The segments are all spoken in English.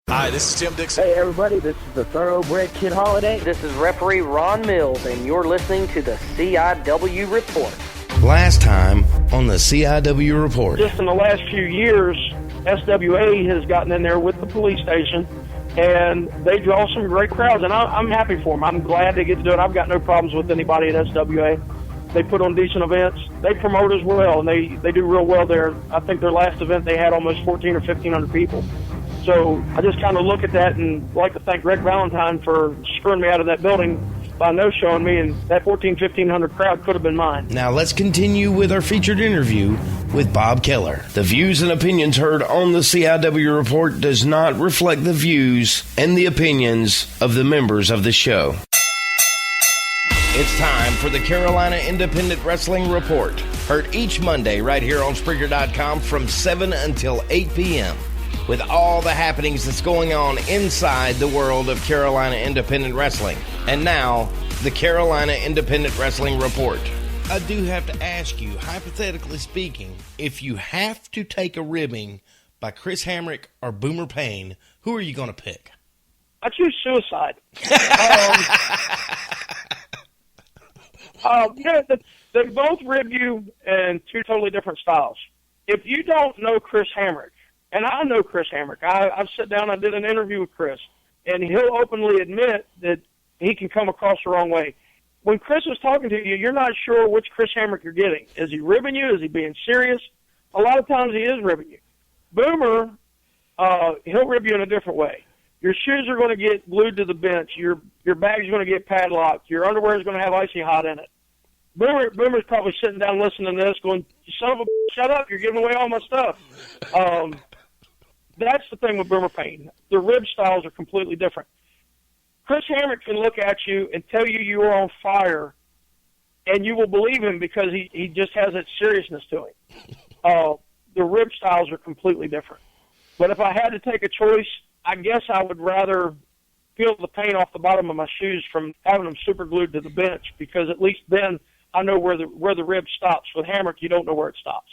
Hi, this is Tim Dixon. Hey everybody, this is the Thoroughbred Kid Holiday. This is referee Ron Mills, and you're listening to the CIW Report. Last time on the CIW Report. Just in the last few years, SWA has gotten in there with the police station, and they draw some great crowds, and I'm happy for them. I'm glad they get to do it. I've got no problems with anybody at SWA. They put on decent events. They promote as well, and they do real well there. I think their last event, they had almost 1,400 or 1,500 people. So I just kind of look at that and like to thank Greg Valentine for screwing me out of that building by no-showing me, and that 1,500 crowd could have been mine. Now let's continue with our featured interview with Bob Keller. The views and opinions heard on the CIW Report does not reflect the views and the opinions of the members of the show. It's time for the Carolina Independent Wrestling Report. Heard each Monday right here on Spreaker.com from 7 until 8 p.m. with all the happenings that's going on inside the world of Carolina Independent Wrestling. And now, the Carolina Independent Wrestling Report. I do have to ask you, hypothetically speaking, if you have to take a ribbing by Chris Hamrick or Boomer Payne, who are you going to pick? I choose suicide. They both rib you in two totally different styles. If you don't know Chris Hamrick, and I know Chris Hamrick, I've sat down, I did an interview with Chris, and he'll openly admit that he can come across the wrong way. When Chris is talking to you, you're not sure which Chris Hamrick you're getting. Is he ribbing you? Is he being serious? A lot of times he is ribbing you. Boomer, he'll rib you in a different way. Your shoes are going to get glued to the bench. Your bag's going to get padlocked. Your underwear is going to have icy hot in it. Boomer's probably sitting down listening to this going, son of a shut up, you're giving away all my stuff. That's the thing with Boomer Payne. The rib styles are completely different. Chris Hamrick can look at you and tell you you are on fire, and you will believe him because he just has that seriousness to him. The rib styles are completely different. But if I had to take a choice, I guess I would rather feel the pain off the bottom of my shoes from having them super glued to the bench, because at least then I know where the rib stops. With Hamrick, you don't know where it stops.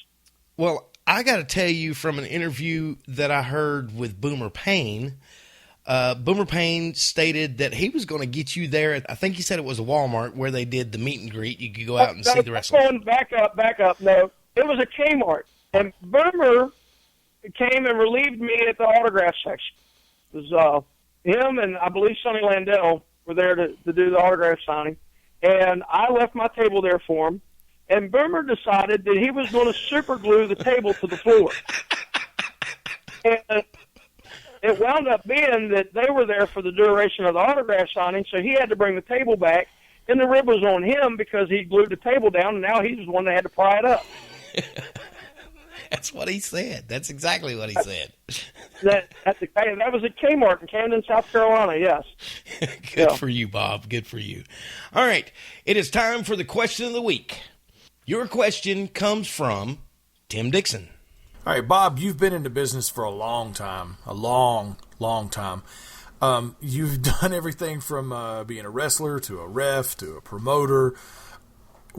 Well, I got to tell you from an interview that I heard with Boomer Payne, Boomer Payne stated that he was going to get you there. I think he said it was a Walmart where they did the meet and greet. You could go out and see the wrestlers. Back up. No, it was a Kmart. And Boomer came and relieved me at the autograph section. It was him and I believe Sonny Landell were there to do the autograph signing. And I left my table there for him. And Boomer decided that he was going to super glue the table to the floor. And it wound up being that they were there for the duration of the autograph signing, so he had to bring the table back, and the rib was on him because he glued the table down, and now he was the one that had to pry it up. That's what he said. That's exactly what he said. That was at Kmart in Camden, South Carolina, yes. Good for you, Bob. Good for you. All right. It is time for the question of the week. Your question comes from Tim Dixon. All right, Bob, you've been in the business for a long time, a long, long time. You've done everything from being a wrestler to a ref to a promoter.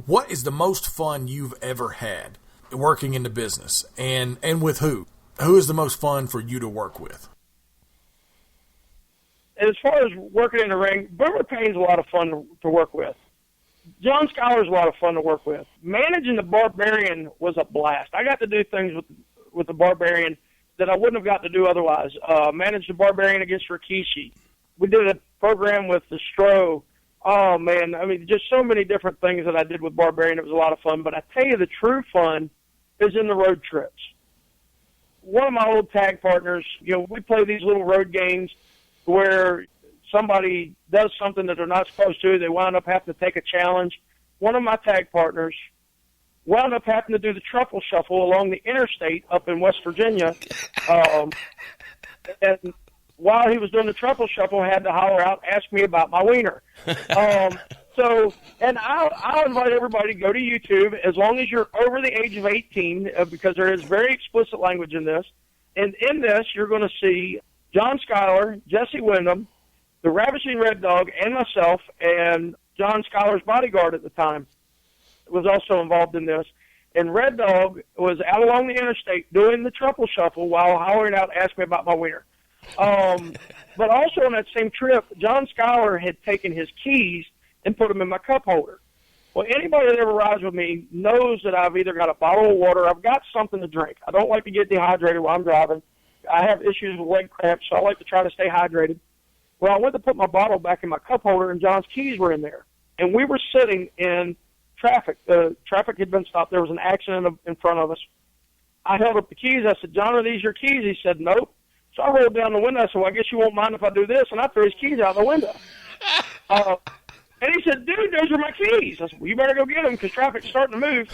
What is the most fun you've ever had working in the business, and with who? Who is the most fun for you to work with? As far as working in the ring, Boomer Payne's a lot of fun to work with. John Schuyler's a lot of fun to work with. Managing the Barbarian was a blast. I got to do things with the Barbarian that I wouldn't have got to do otherwise. Managed the Barbarian against Rikishi. We did a program with the Stro. Oh, man, I mean, just so many different things that I did with Barbarian. It was a lot of fun. But I tell you, the true fun is in the road trips. One of my old tag partners, we play these little road games where somebody does something that they're not supposed to. They wound up having to take a challenge. One of my tag partners wound up having to do the truffle shuffle along the interstate up in West Virginia. And while he was doing the truffle shuffle, had to holler out, ask me about my wiener. And I'll invite everybody to go to YouTube as long as you're over the age of 18, because there is very explicit language in this. And in this, you're going to see John Schuyler, Jesse Wyndham, the Ravishing Red Dog, and myself, and John Schuyler's bodyguard at the time was also involved in this. And Red Dog was out along the interstate doing the truffle shuffle while hollering out, ask me about my wiener. But also on that same trip, John Schuyler had taken his keys and put them in my cup holder. Well, anybody that ever rides with me knows that I've either got a bottle of water, I've got something to drink. I don't like to get dehydrated while I'm driving. I have issues with leg cramps, so I like to try to stay hydrated. Well, I went to put my bottle back in my cup holder, and John's keys were in there. And we were sitting in traffic. The traffic had been stopped. There was an accident in front of us. I held up the keys. I said, John, are these your keys? He said, nope. So I rolled down the window. I said, well, I guess you won't mind if I do this. And I threw his keys out the window. And he said, dude, those are my keys. I said, well, you better go get them because traffic's starting to move.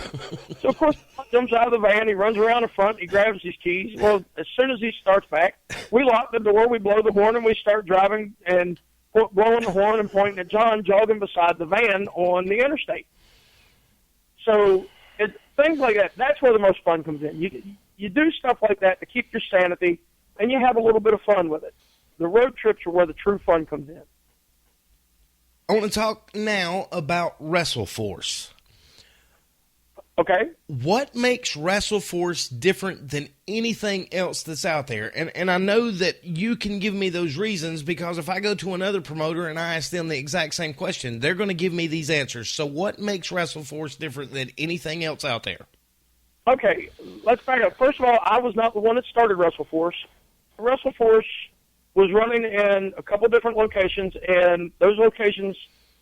So, of course, he jumps out of the van. He runs around the front. He grabs his keys. Well, as soon as he starts back, we lock the door. We blow the horn, and we start driving and blowing the horn and pointing at John, jogging beside the van on the interstate. So things like that, that's where the most fun comes in. You do stuff like that to keep your sanity, and you have a little bit of fun with it. The road trips are where the true fun comes in. I want to talk now about WrestleForce. Okay. What makes WrestleForce different than anything else that's out there? And I know that you can give me those reasons because if I go to another promoter and I ask them the exact same question, they're going to give me these answers. So what makes WrestleForce different than anything else out there? Okay, let's back up. First of all, I was not the one that started WrestleForce. WrestleForce was running in a couple different locations, and those locations,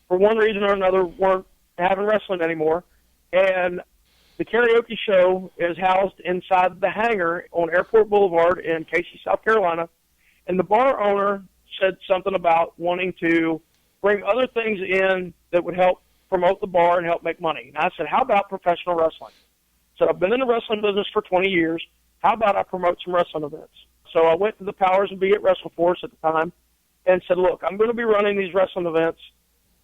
for one reason or another, weren't having wrestling anymore. And the karaoke show is housed inside the hangar on Airport Boulevard in Casey, South Carolina. And the bar owner said something about wanting to bring other things in that would help promote the bar and help make money. And I said, how about professional wrestling? So I've been in the wrestling business for 20 years. How about I promote some wrestling events? So I went to the powers that be at WrestleForce at the time and said, look, I'm going to be running these wrestling events.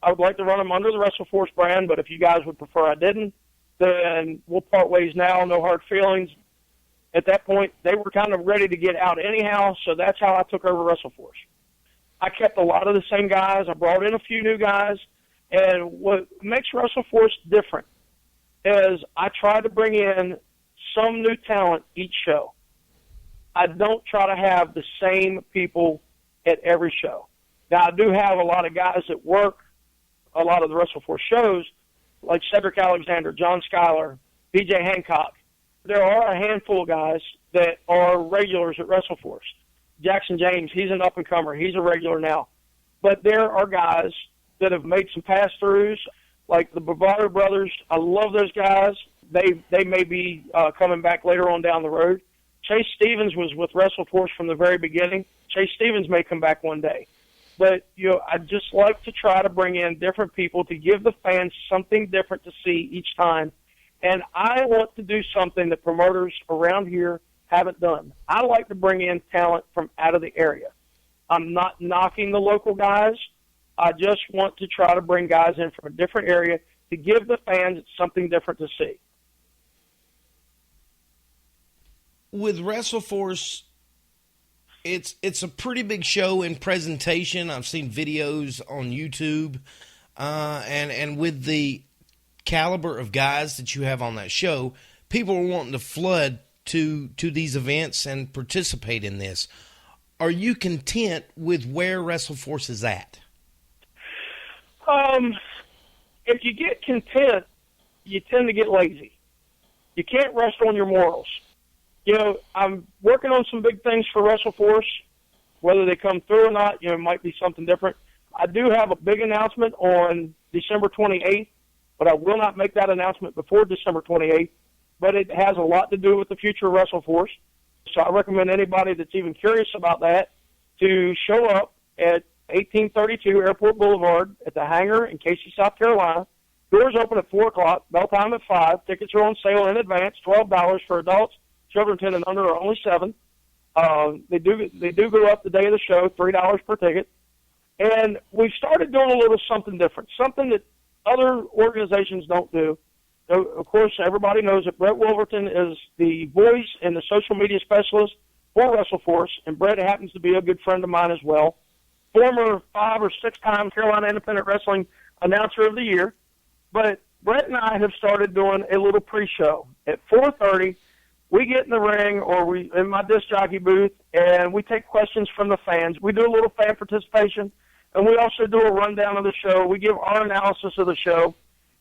I would like to run them under the WrestleForce brand, but if you guys would prefer I didn't, then we'll part ways now, no hard feelings. At that point, they were kind of ready to get out anyhow, so that's how I took over WrestleForce. I kept a lot of the same guys. I brought in a few new guys, and what makes WrestleForce different is I try to bring in some new talent each show. I don't try to have the same people at every show. Now, I do have a lot of guys that work a lot of the WrestleForce shows, like Cedric Alexander, John Schuyler, BJ Hancock. There are a handful of guys that are regulars at WrestleForce. Jackson James, he's an up-and-comer. He's a regular now. But there are guys that have made some pass-throughs, like the Bravado Brothers. I love those guys. They may be coming back later on down the road. Chase Stevens was with WrestleForce from the very beginning. Chase Stevens may come back one day. But, I just like to try to bring in different people to give the fans something different to see each time. And I want to do something that promoters around here haven't done. I like to bring in talent from out of the area. I'm not knocking the local guys. I just want to try to bring guys in from a different area to give the fans something different to see. With WrestleForce, it's a pretty big show in presentation. I've seen videos on YouTube, and with the caliber of guys that you have on that show, people are wanting to flood to these events and participate in this. Are you content with where WrestleForce is at? If you get content, you tend to get lazy. You can't rest on your morals. I'm working on some big things for WrestleForce. Whether they come through or not, it might be something different. I do have a big announcement on December 28th, but I will not make that announcement before December 28th. But it has a lot to do with the future of WrestleForce. So I recommend anybody that's even curious about that to show up at 1832 Airport Boulevard at the hangar in Casey, South Carolina. Doors open at 4 o'clock, bell time at 5. Tickets are on sale in advance, $12 for adults. Children 10 and under are only $7. They do go up the day of the show, $3 per ticket. And we've started doing a little something different, something that other organizations don't do. So, of course, everybody knows that Brett Wolverton is the voice and the social media specialist for WrestleForce, and Brett happens to be a good friend of mine as well. Former 5 or 6-time Carolina Independent Wrestling Announcer of the Year. But Brett and I have started doing a little pre-show. At 4:30, we get in the ring or we in my disc jockey booth, and we take questions from the fans. We do a little fan participation, and we also do a rundown of the show. We give our analysis of the show.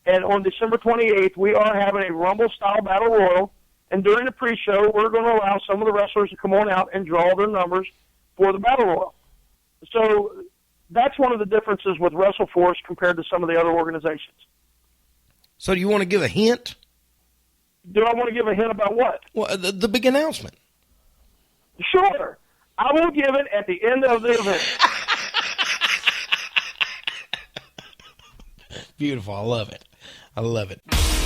And on December 28th, we are having a Rumble-style Battle Royal. And during the pre-show, we're going to allow some of the wrestlers to come on out and draw their numbers for the Battle Royal. So that's one of the differences with WrestleForce compared to some of the other organizations. So do you want to give a hint? Do I want to give a hint about what? Well, the big announcement. Sure. I will give it at the end of the event. Beautiful. I love it. I love it.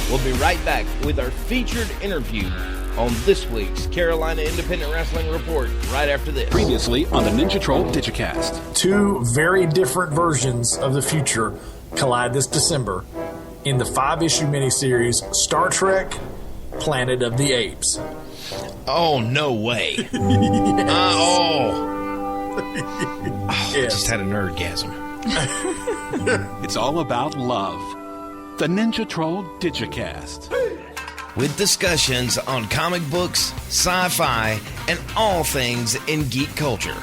We'll be right back with our featured interview on this week's Carolina Independent Wrestling Report right after this. Previously on the Ninja Troll Digicast. Two very different versions of the future collide this December in the 5-issue miniseries Star Trek Planet of the Apes. Oh, no way. Yes. Yes. Just had a nerdgasm. It's all about love. The Ninja Troll Digicast. With discussions on comic books, sci-fi, and all things in geek culture.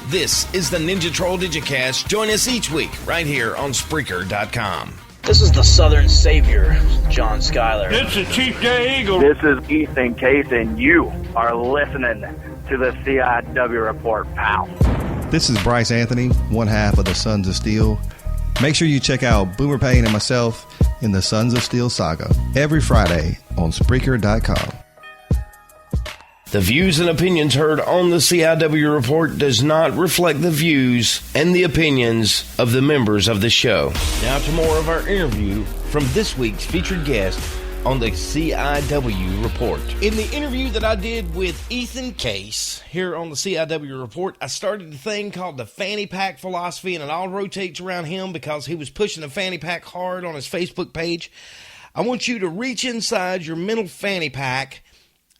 This is the Ninja Troll Digicast. Join us each week right here on Spreaker.com. This is the Southern Savior, John Schuyler. This is Chief J. Eagle. This is Ethan Case, and you are listening to the CIW Report, pal. This is Bryce Anthony, one half of the Sons of Steel. Make sure you check out Boomer Payne and myself in the Sons of Steel saga every Friday on Spreaker.com. The views and opinions heard on the CIW Report does not reflect the views and the opinions of the members of the show. Now to more of our interview from this week's featured guest on the CIW Report. In the interview that I did with Ethan Case here on the CIW Report, I started a thing called the fanny pack philosophy, and it all rotates around him because he was pushing the fanny pack hard on his Facebook page. I want you to reach inside your mental fanny pack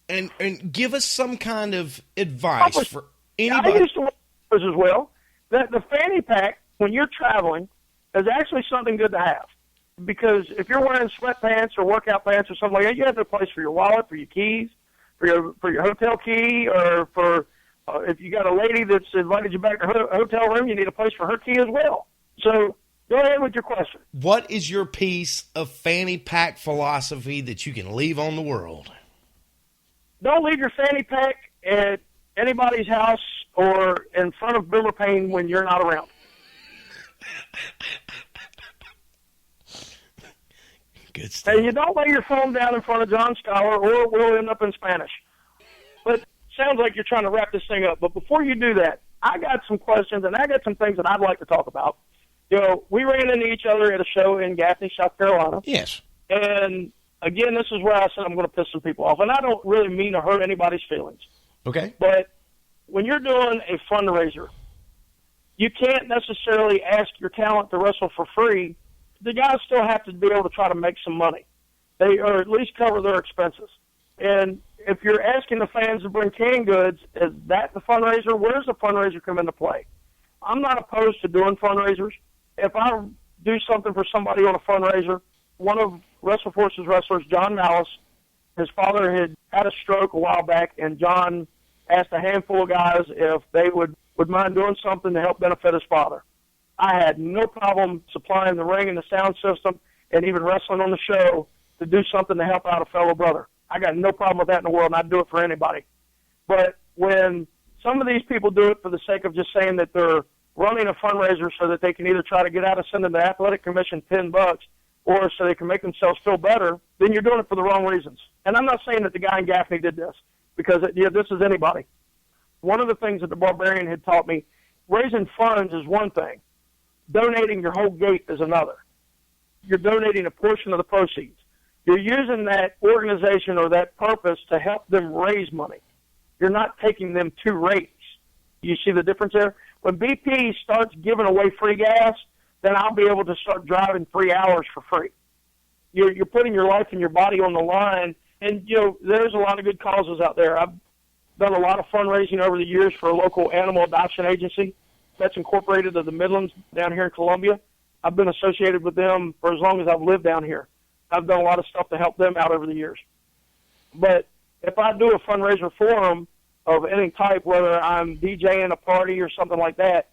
and give us some kind of advice for anybody. I used to work with this as well. That the fanny pack, when you're traveling, is actually something good to have. Because if you're wearing sweatpants or workout pants or something like that, you have a place for your wallet, for your keys, for your hotel key, or for if you got a lady that's invited you back to her hotel room, you need a place for her key as well. So go ahead with your question. What is your piece of fanny pack philosophy that you can leave on the world? Don't leave your fanny pack at anybody's house or in front of Bill or Payne when you're not around. Good stuff. And you don't lay your phone down in front of John Schuyler or it will end up in Spanish. But sounds like you're trying to wrap this thing up. But before you do that, I got some questions and I got some things that I'd like to talk about. You know, we ran into each other at a show in Gaffney, South Carolina. Yes. And again, this is where I said I'm going to piss some people off. And I don't really mean to hurt anybody's feelings. Okay. But when you're doing a fundraiser, you can't necessarily ask your talent to wrestle for free. The guys still have to be able to try to make some money. Or at least cover their expenses. And if you're asking the fans to bring canned goods, is that the fundraiser? Where does the fundraiser come into play? I'm not opposed to doing fundraisers. If I do something for somebody on a fundraiser, one of WrestleForce's wrestlers, John Malice, his father had a stroke a while back, and John asked a handful of guys if they would mind doing something to help benefit his father. I had no problem supplying the ring and the sound system and even wrestling on the show to do something to help out a fellow brother. I got no problem with that in the world, and I'd do it for anybody. But when some of these people do it for the sake of just saying that they're running a fundraiser so that they can either try to get out of sending the athletic commission $10 or so they can make themselves feel better, then you're doing it for the wrong reasons. And I'm not saying that the guy in Gaffney did this, because this is anybody. One of the things that the Barbarian had taught me, raising funds is one thing. Donating your whole gate is another. You're donating a portion of the proceeds. You're using that organization or that purpose to help them raise money. You're not taking them to raise. You see the difference there? When BP starts giving away free gas, then I'll be able to start driving 3 hours for free. You're putting your life and your body on the line, and there's a lot of good causes out there. I've done a lot of fundraising over the years for a local animal adoption agency that's incorporated to the Midlands down here in Columbia. I've been associated with them for as long as I've lived down here. I've done a lot of stuff to help them out over the years. But if I do a fundraiser for them of any type, whether I'm DJing a party or something like that,